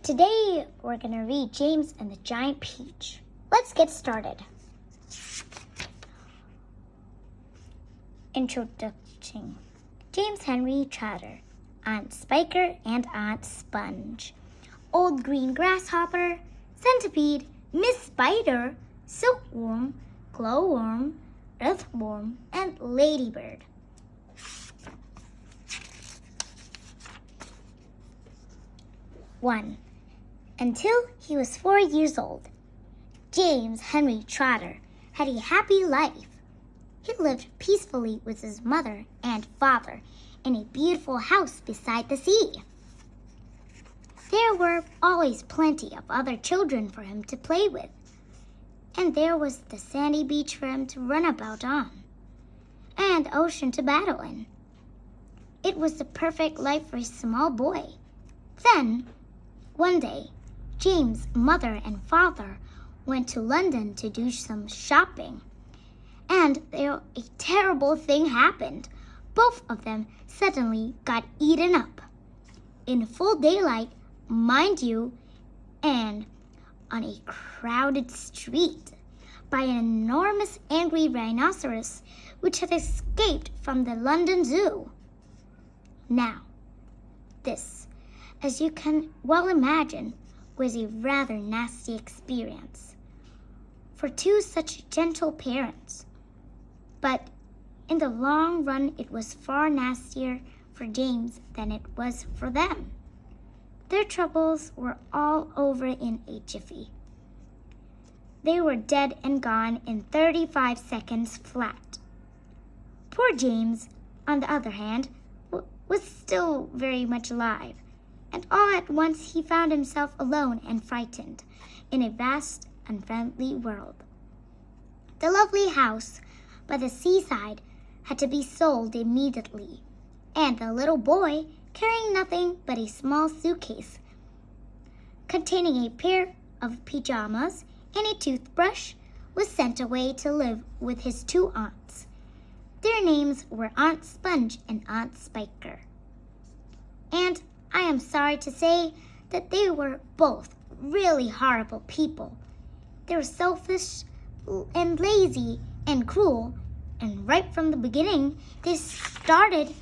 Today, we're going to read James and the Giant Peach. Let's get started. Introduction. James Henry Trotter, Aunt Spiker and Aunt Sponge, Old Green Grasshopper, Centipede, Miss Spider, Silkworm, Glowworm, Earthworm, and Ladybird. One. Until he was 4 years old, James Henry Trotter had a happy life. He lived peacefully with his mother and father in a beautiful house beside the sea. There were always plenty of other children for him to play with, and there was the sandy beach for him to run about on, and ocean to battle in. It was the perfect life for a small boy. Then, one day, James' mother and father went to London to do some shopping, and there a terrible thing happened. Both of them suddenly got eaten up. In full daylight, mind you, and on a crowded street, by an enormous angry rhinoceros which had escaped from the London Zoo. Now, this, as you can well imagine, was a rather nasty experience for two such gentle parents. But in the long run, it was far nastier for James than it was for them. Their troubles were all over in a jiffy. They were dead and gone in 35 seconds flat. Poor James, on the other hand, was still very much alive, and all at once he found himself alone and frightened in a vast, unfriendly world. The lovely house by the seaside had to be sold immediately, and the little boy, carrying nothing but a small suitcase containing a pair of pajamas and a toothbrush, was sent away to live with his two aunts. Their names were Aunt Sponge and Aunt Spiker. And I am sorry to say that they were both really horrible people. They were selfish and lazy and cruel, and right from the beginning, they started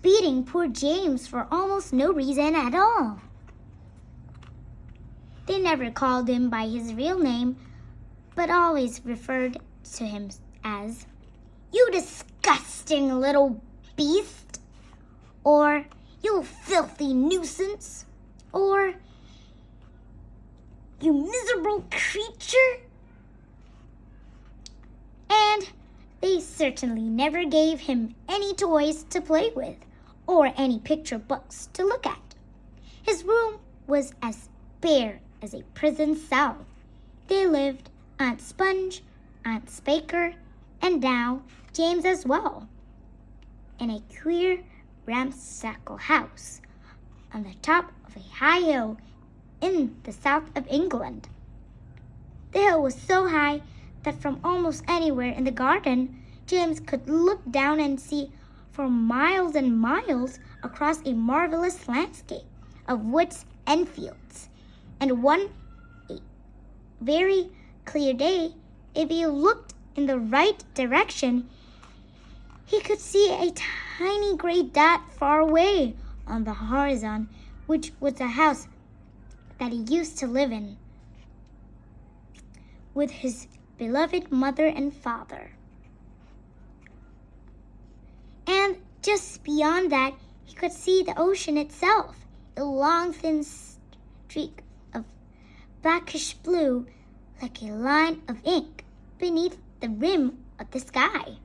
beating poor James for almost no reason at all. They never called him by his real name, but always referred to him as, "You disgusting little beast," or "You filthy nuisance," or "You miserable creature." And they certainly never gave him any toys to play with or any picture books to look at. His room was as bare as a prison cell. They lived, Aunt Sponge, Aunt Spiker, and now James as well, in a queer, ramshackle house on the top of a high hill in the south of England. The hill was so high that from almost anywhere in the garden, James could look down and see for miles and miles across a marvelous landscape of woods and fields. And one very clear day, if he looked in the right direction, he could see a tiny gray dot far away on the horizon, which was the house that he used to live in with his beloved mother and father. And just beyond that, he could see the ocean itself, a long thin streak of blackish blue like a line of ink beneath the rim of the sky.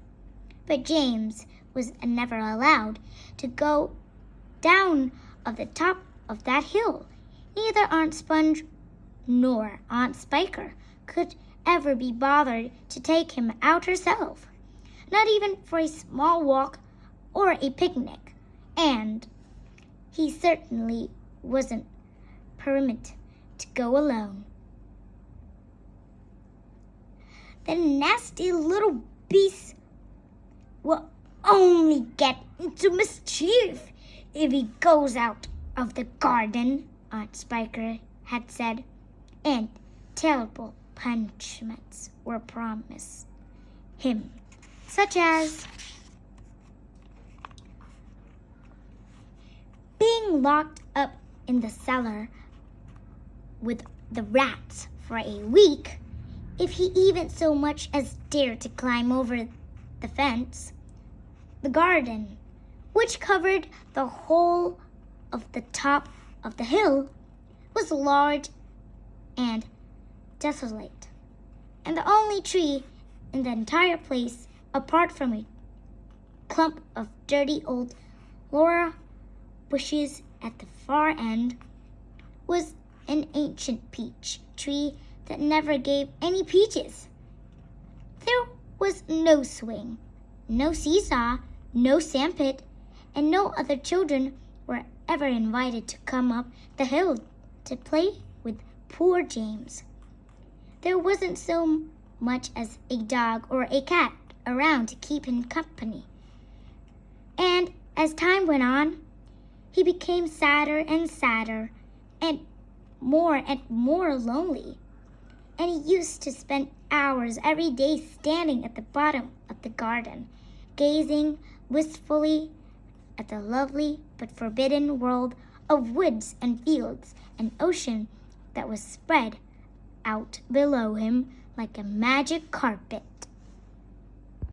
But James was never allowed to go down of the top of that hill. Neither Aunt Sponge nor Aunt Spiker could ever be bothered to take him out herself, not even for a small walk or a picnic, and he certainly wasn't permitted to go alone. The nasty little beast will only get into mischief if he goes out of the garden, Aunt Spiker had said, and terrible punishments were promised him, such as being locked up in the cellar with the rats for a week if he even so much as dared to climb over the fence. The garden, which covered the whole of the top of the hill, was large and desolate, and the only tree in the entire place, apart from a clump of dirty old laurel bushes at the far end, was an ancient peach tree that never gave any peaches. There was no swing, no seesaw, no sandpit, and no other children were ever invited to come up the hill to play with poor James. There wasn't so much as a dog or a cat around to keep him company. And as time went on, he became sadder and sadder and more lonely. And he used to spend hours every day standing at the bottom of the garden, gazing wistfully at the lovely but forbidden world of woods and fields and ocean that was spread out below him like a magic carpet.